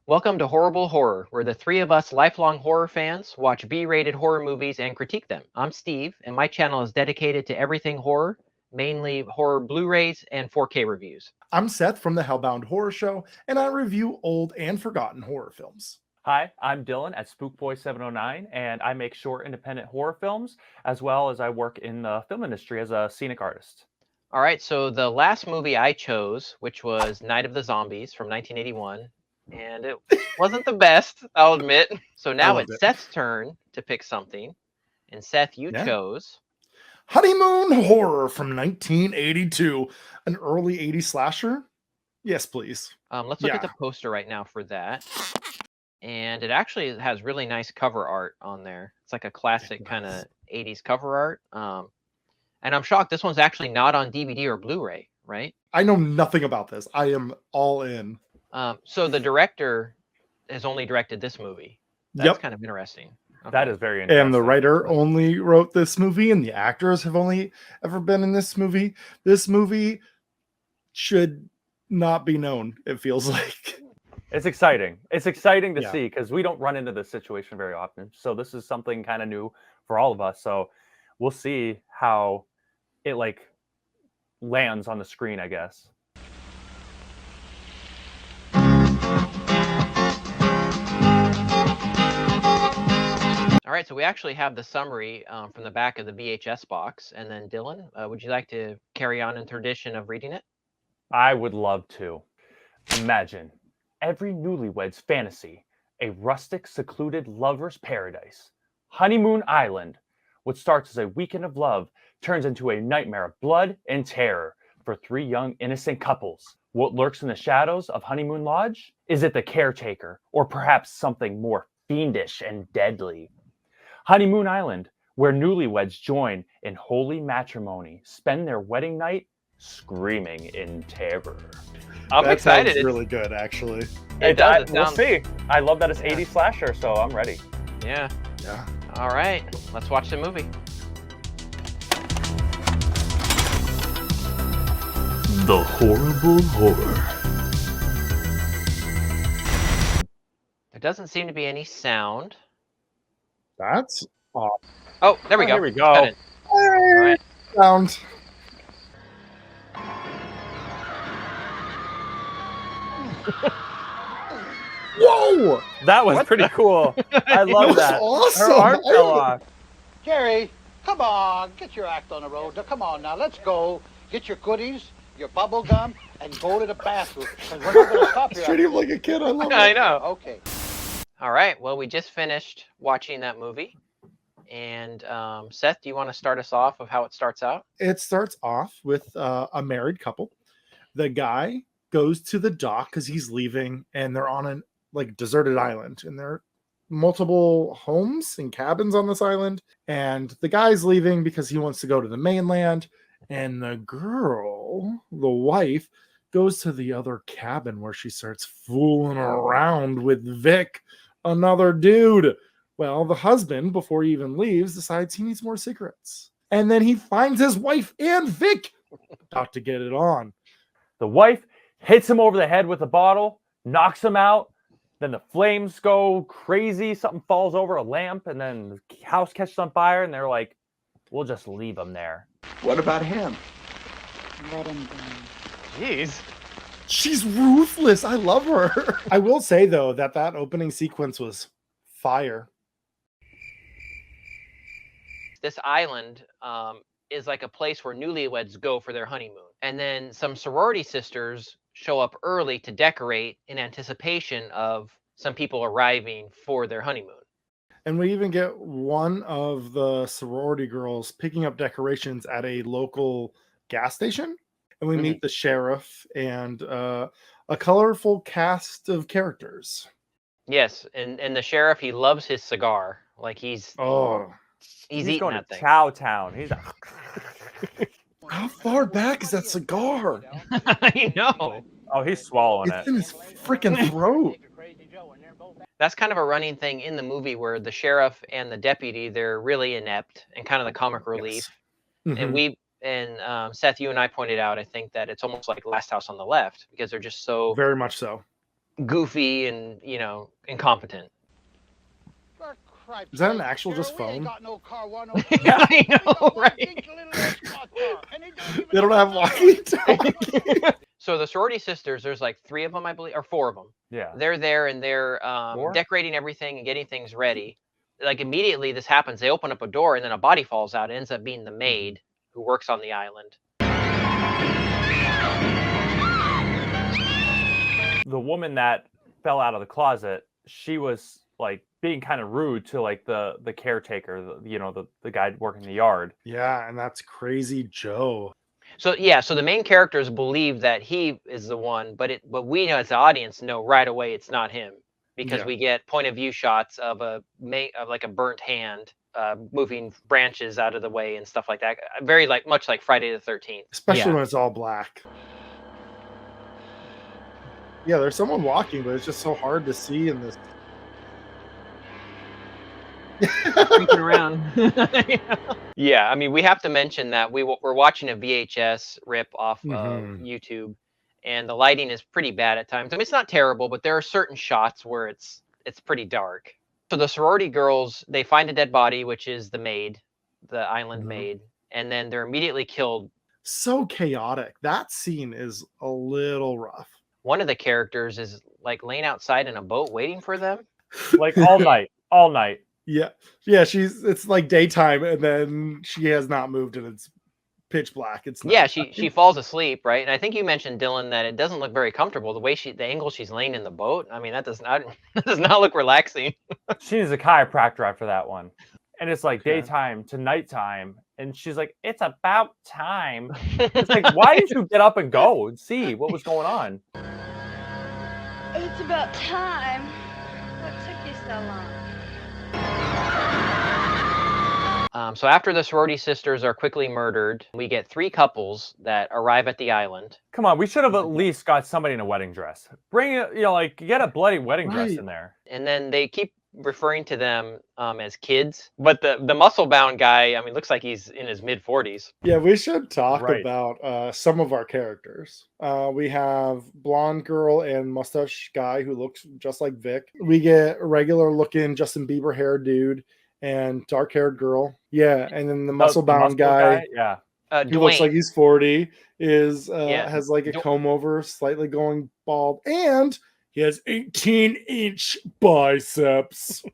Welcome to Horrible Horror, where the three of us lifelong horror fans watch B-rated horror movies and critique them. I'm Steve, and my channel is dedicated to everything horror, mainly horror Blu-rays and 4K reviews. I'm Seth from the Hellbound Horror Show, and I review old and forgotten horror films. Hi, I'm Dillon at SpookBoy709, and I make short independent horror films, as well as I work in the film industry as a scenic artist. All right, so the last movie I chose, which was Night of the Zombies from 1981, and it wasn't the best, I'll admit. So now it's Seth's turn to pick something, and Seth, you chose Honeymoon Horror from 1982, an early 80s slasher. Yes, please. Let's look at the poster right now for that. And it actually has really nice cover art on there. It's like a classic kind of 80s cover art. And I'm shocked this one's actually not on DVD or Blu-ray, right? I know nothing about this. I am all in. So the director has only directed this movie. That's kind of interesting. Okay. That is very interesting. And the writer only wrote this movie, and the actors have only ever been in this movie. This movie should not be known, it feels like. It's exciting. It's exciting to see, because we don't run into this situation very often. So this is something kind of new for all of us. So we'll see how it lands on the screen, I guess. All right, so we actually have the summary from the back of the VHS box. And then Dillon, would you like to carry on in tradition of reading it? I would love to. Imagine every newlywed's fantasy, a rustic, secluded lover's paradise. Honeymoon Island. What starts as a weekend of love turns into a nightmare of blood and terror for three young, innocent couples. What lurks in the shadows of Honeymoon Lodge? Is it the caretaker, or perhaps something more fiendish and deadly? Honeymoon Island, where newlyweds join in holy matrimony, spend their wedding night screaming in terror. I'm excited. It's really good, actually. We'll see. I love that it's 80s slasher, so I'm ready. Yeah. All right, let's watch the movie. The Horrible Horror. There doesn't seem to be any sound. That's off. Oh, there we go. Here we go. All right. Sound. Whoa! That was pretty cool. I love that. Awesome. Her arm fell off. Jerry, come on, get your act on the road. Now, come on now, let's go. Get your goodies, your bubble gum, and go to the bathroom. Because we're not going to stop here. Treat him like a kid. I love it. I know. Okay. All right. Well, we just finished watching that movie. And Seth, do you want to start us off of how it starts out? It starts off with a married couple. The guy goes to the dock because he's leaving, and they're on a deserted island, and there are multiple homes and cabins on this island. And the guy's leaving because he wants to go to the mainland. And the girl, the wife, goes to the other cabin where she starts fooling around with Vic, another dude. Well, the husband, before he even leaves, decides he needs more cigarettes. And then he finds his wife and Vic about to get it on. The wife hits him over the head with a bottle, knocks him out. Then the flames go crazy. Something falls over, a lamp, and then the house catches on fire. And they're like, we'll just leave him there. What about him? Let him be. Jeez. She's ruthless. I love her. I will say, though, that opening sequence was fire. This island is like a place where newlyweds go for their honeymoon. And then some sorority sisters show up early to decorate in anticipation of some people arriving for their honeymoon. And we even get one of the sorority girls picking up decorations at a local gas station. And we meet the sheriff and a colorful cast of characters. Yes, and the sheriff, he loves his cigar. Like he's eating going that to thing. Chow Town. He's How far back is that cigar? I know. Oh, he's swallowing It's it. in his freaking throat. That's kind of a running thing in the movie where the sheriff and the deputy, they're really inept and kind of the comic relief. Yes. And Seth, you and I pointed out, I think that it's almost like Last House on the Left because they're just so Very much so. goofy and incompetent. For Christ's Is that an sake, actual Cheryl, just we ain't phone? got no car 102. I We know, got one right? dinky little old squad car, and they don't even They don't know have the walkie-talkie. So the sorority sisters, there's like 3 of them, I believe, or 4 of them. Yeah. They're there and they're Four? decorating everything and getting things ready. Like immediately this happens, they open up a door and then a body falls out. It ends up being the maid who works on the island. The woman that fell out of the closet, she was like being kind of rude to like the caretaker, the guy working the yard. Yeah, and that's Crazy Joe. So yeah, so the main characters believe that he is the one, but we as the audience know right away it's not him because Yeah. we get point of view shots of like a burnt hand moving branches out of the way and stuff like that. Very much like Friday the 13th. Especially when it's all black. Yeah, there's someone walking, but it's just so hard to see in this. Creeping around. Yeah, I mean, we have to mention that we're watching a VHS rip off of YouTube, and the lighting is pretty bad at times. I mean, it's not terrible, but there are certain shots where it's pretty dark. So the sorority girls, they find a dead body, which is the maid, the island maid, and then they're immediately killed. So chaotic. That scene is a little rough. One of the characters is like laying outside in a boat waiting for them. Like all night. Yeah. It's like daytime, and then she has not moved, and it's pitch black. It's Yeah, nighttime. she falls asleep, right? And I think you mentioned, Dillon, that it doesn't look very comfortable. The angle she's laying in the boat. I mean, that does not look relaxing. She needs a chiropractor after that one. And it's like daytime to nighttime, and she's like, "It's about time." It's like, why didn't you get up and go and see what was going on? It's about time. What took you so long? So after the sorority sisters are quickly murdered, we get 3 couples that arrive at the island. Come on, we should have at least got somebody in a wedding dress. Bring it, get a bloody wedding dress in there. And then they keep referring to them as kids. But the muscle-bound guy, I mean, looks like he's in his mid-40s. Yeah, we should talk about some of our characters. We have blonde girl and mustache guy who looks just like Vic. We get regular looking Justin Bieber hair dude and dark haired girl. Yeah, and then the muscle bound guy. Yeah. He looks like he's 40, has like a Dwayne. comb over, slightly going bald, and he has 18-inch biceps.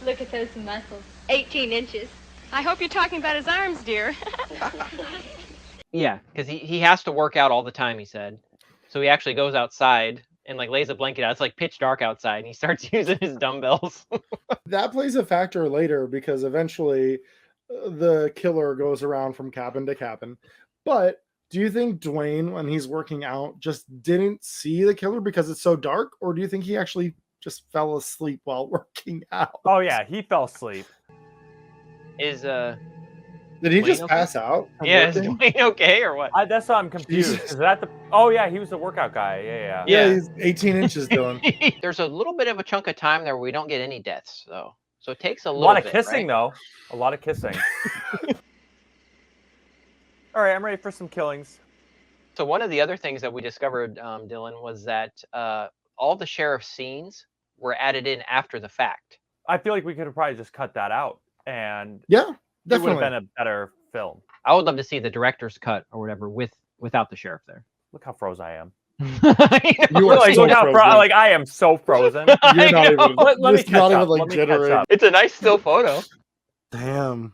Look at those muscles. 18 inches. I hope you're talking about his arms, dear. Yeah, because he has to work out all the time, he said. So he actually goes outside and like lays a blanket out. It's like pitch dark outside, and he starts using his dumbbells. That plays a factor later because eventually the killer goes around from cabin to cabin. But do you think Dwayne, when he's working out, just didn't see the killer because it's so dark? Or do you think he actually just fell asleep while working out? Oh, yeah, he fell asleep. Did he Dwayne just okay? pass out? Yeah, is Dwayne okay or what? That's why I'm confused. Is that oh, yeah, he was the workout guy. Yeah. Yeah, he's 18 inches, Dillon. There's a little bit of a chunk of time there where we don't get any deaths, though. So it takes a A little lot of bit, kissing, right? though. A lot of kissing. All right, I'm ready for some killings. So one of the other things that we discovered, Dillon, was that all the sheriff's scenes were added in after the fact. I feel like we could have probably just cut that out, and Yeah, it would definitely. have been a better film. I would love to see the director's cut or whatever without the sheriff there. Look how froze I am. You are Like, so look how frozen. like I am so frozen. You're not even. Let me It's not catch even up. like Let me catch jittering. up. It's a nice still photo. Damn.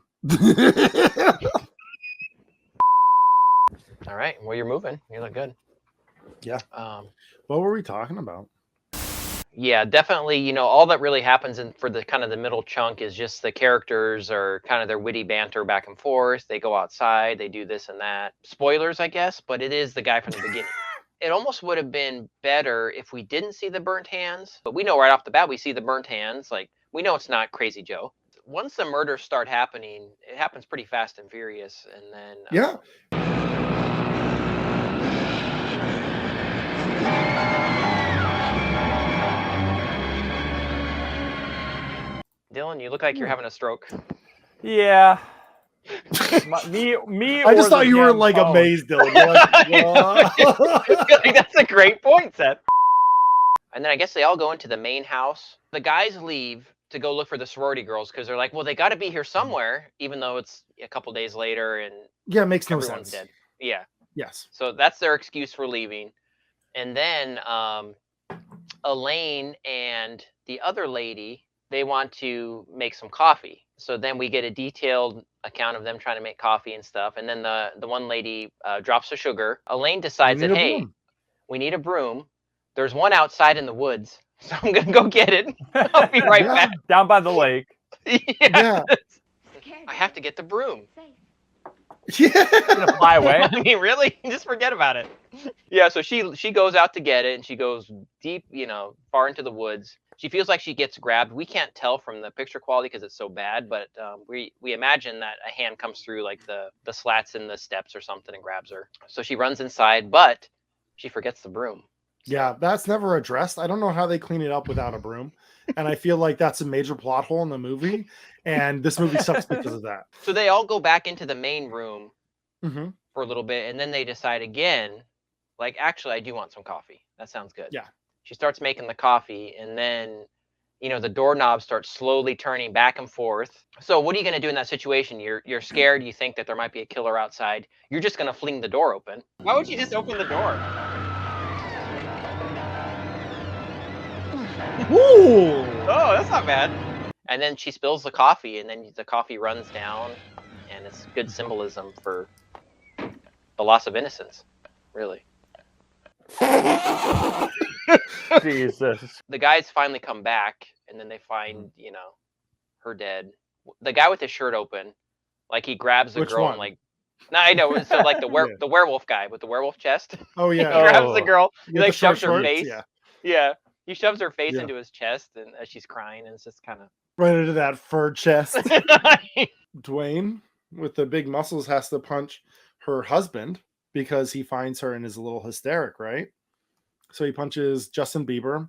All right, well, you're moving. You look good. Yeah. What were we talking about? Yeah, definitely. All that really happens for the kind of the middle chunk is just the characters are kind of their witty banter back and forth. They go outside, they do this and that. Spoilers, I guess, but it is the guy from the beginning. It almost would have been better if we didn't see the burnt hands, but we know right off the bat we see the burnt hands. Like, we know it's not Crazy Joe. Once the murders start happening, it happens pretty fast and furious, and then Yeah. Dillon, you look like you're having a stroke. Yeah. me. I just thought you were like amazed, Dylan. You're like, what? That's a great point, Seth. And then I guess they all go into the main house. The guys leave to go look for the sorority girls because they're like, well, they got to be here somewhere, even though it's a couple days later and Yeah, it makes no everyone's sense. dead. Yeah. Yes. So that's their excuse for leaving. And then Elaine and the other lady, they want to make some coffee. So then we get a detailed account of them trying to make coffee and stuff. And then the one lady drops the sugar. Elaine decides We that, need a hey, broom. we need a broom. There's one outside in the woods. So I'm going to go get it. I'll be right Yeah. back. Down by the lake. Yeah. I have to get the broom. Yeah. Gonna fly away. I mean, really? Just forget about it. Yeah, so she goes out to get it, and she goes deep, far into the woods. She feels like she gets grabbed. We can't tell from the picture quality because it's so bad, but we imagine that a hand comes through like the slats in the steps or something and grabs her. So she runs inside, but she forgets the broom. Yeah, that's never addressed. I don't know how they clean it up without a broom. And I feel like that's a major plot hole in the movie. And this movie sucks because of that. So they all go back into the main room Mm-hmm. for a little bit, and then they decide again, like, actually, I do want some coffee. That sounds good. Yeah. She starts making the coffee, and then, the doorknob starts slowly turning back and forth. So what are you going to do in that situation? You're scared. You think that there might be a killer outside. You're just going to fling the door open. Why would you just open the door? Ooh. Oh, that's not bad. And then she spills the coffee, and then the coffee runs down, and it's good symbolism for the loss of innocence, really. Jesus. The guys finally come back, and then they find, her dead. The guy with his shirt open, like he grabs the Which girl one? and like, no, I know. So like the Yeah. the werewolf guy with the werewolf chest, Oh, he yeah. grabs the girl. He With like the short shoves her shorts, face. Yeah. Yeah, he shoves her face Yeah. into his chest, and as she's crying, and it's just kind Right into that fur chest. of. Dwayne, with the big muscles, has to punch her husband because he finds her and is a little hysteric, right? So he punches Justin Bieber.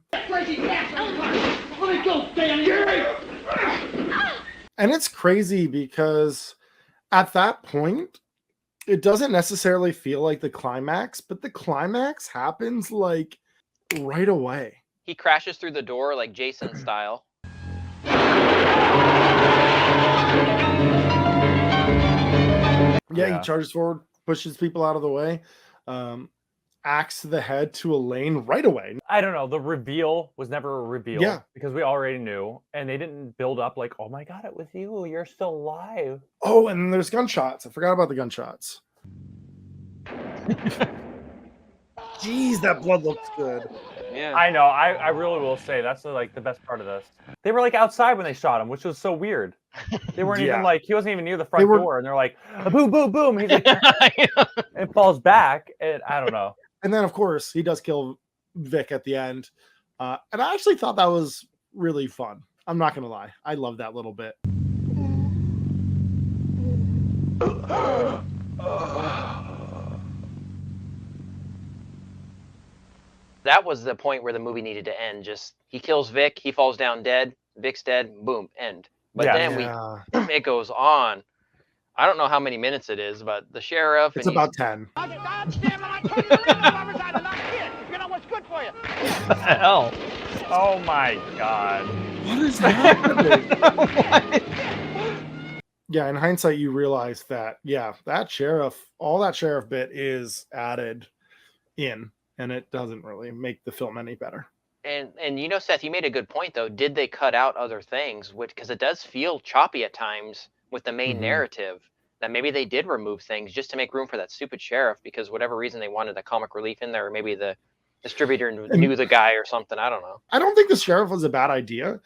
And it's crazy because at that point, it doesn't necessarily feel like the climax, but the climax happens like right away. He crashes through the door like Jason style. Yeah, he charges forward, pushes people out of the way, axe to the head to Elaine right away. I don't know. The reveal was never a reveal. Yeah. Because we already knew. And they didn't build up like, oh my God, it was you. You're still alive. Oh, and there's gunshots. I forgot about the gunshots. Jeez, that blood looks good. Yeah. I know. I really will say that's the best part of this. They were like outside when they shot him, which was so weird. They weren't even Yeah. like, he wasn't even near the front door. And they're like, boom, boom, boom. He's like, and falls back. And I don't know. And then, of course, he does kill Vic at the end. And I actually thought that was really fun. I'm not going to lie. I love that little bit. That was the point where the movie needed to end. Just he kills Vic, he falls down dead, Vic's dead, boom, end. But Yeah. then it goes on. I don't know how many minutes it is, but the sheriff. It's and about 10. God damn it, I told you to homicide and not kid. You know what's good for you. What the hell? Oh my God. What is happening? Yeah, in hindsight, you realize that, that sheriff, all that sheriff bit is added in, and it doesn't really make the film any better. And Seth, you made a good point though. Did they cut out other things? Because it does feel choppy at times with the main narrative. That maybe they did remove things just to make room for that stupid sheriff because whatever reason they wanted the comic relief in there, or maybe the distributor knew the guy or something. I don't know. I don't think the sheriff was a bad idea,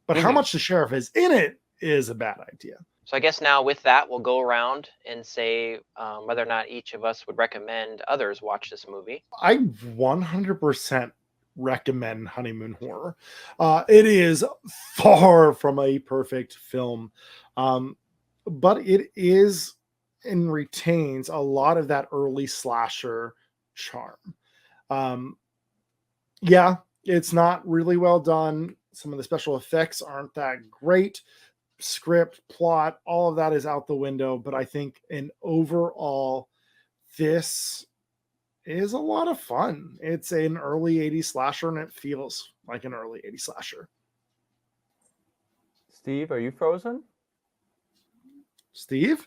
but how much the sheriff is in it is a bad idea. So I guess now with that, we'll go around and say whether or not each of us would recommend others watch this movie. I 100% recommend Honeymoon Horror. It is far from a perfect film, but it is and retains a lot of that early slasher charm. Yeah, it's not really well done. Some of the special effects aren't that great. Script, plot, all of that is out the window. But I think in overall, this is a lot of fun. It's an early 80s slasher, and it feels like an early 80s slasher. Steve, are you frozen? Steve?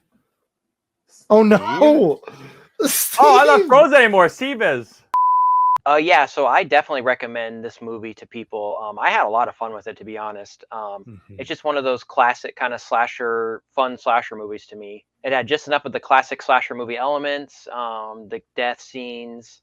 Oh no! Steve! Oh, I'm not frozen anymore. Steve is. Yeah, so I definitely recommend this movie to people. I had a lot of fun with it, to be honest. It's just one of those classic kind of fun slasher movies to me. It had just enough of the classic slasher movie elements, the death scenes,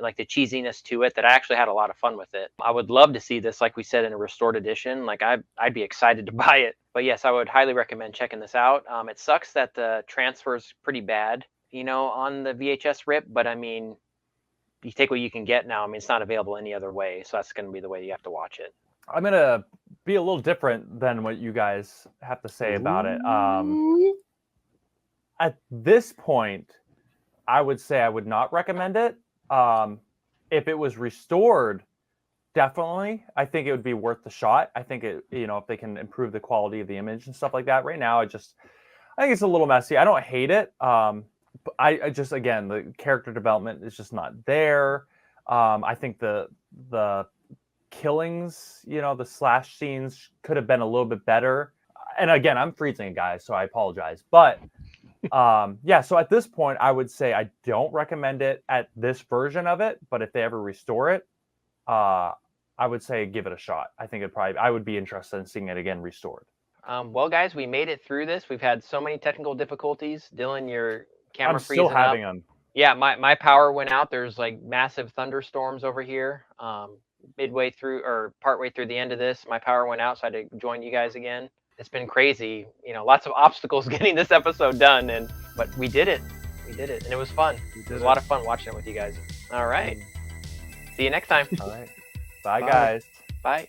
like the cheesiness to it, that I actually had a lot of fun with it. I would love to see this, like we said, in a restored edition. Like I'd be excited to buy it. But yes, I would highly recommend checking this out. It sucks that the transfer's pretty bad, on the VHS rip, but I mean, you take what you can get now. I mean, it's not available any other way, so that's going to be the way you have to watch it. I'm going to be a little different than what you guys have to say about it. At this point, I would say I would not recommend it. If it was restored, definitely. I think it would be worth the shot. I think it, if they can improve the quality of the image and stuff like that. Right now, I think it's a little messy. I don't hate it. I just, again, the character development is just not there. I think the killings, the slash scenes could have been a little bit better. And again, I'm freezing, guys, so I apologize. But yeah, so at this point, I would say I don't recommend it at this version of it. But if they ever restore it, I would say give it a shot. I think I would be interested in seeing it again restored. Well, guys, we made it through this. We've had so many technical difficulties. Dillon, your camera I'm freezing still having up. them. Yeah, my power went out. There's like massive thunderstorms over here. Midway through or partway through the end of this, my power went out, so I had to join you guys again. It's been crazy. Lots of obstacles getting this episode done, but we did it. We did it, and it was fun. It was a lot of fun watching it with you guys. All right. See you next time. All right. Bye, guys. Bye.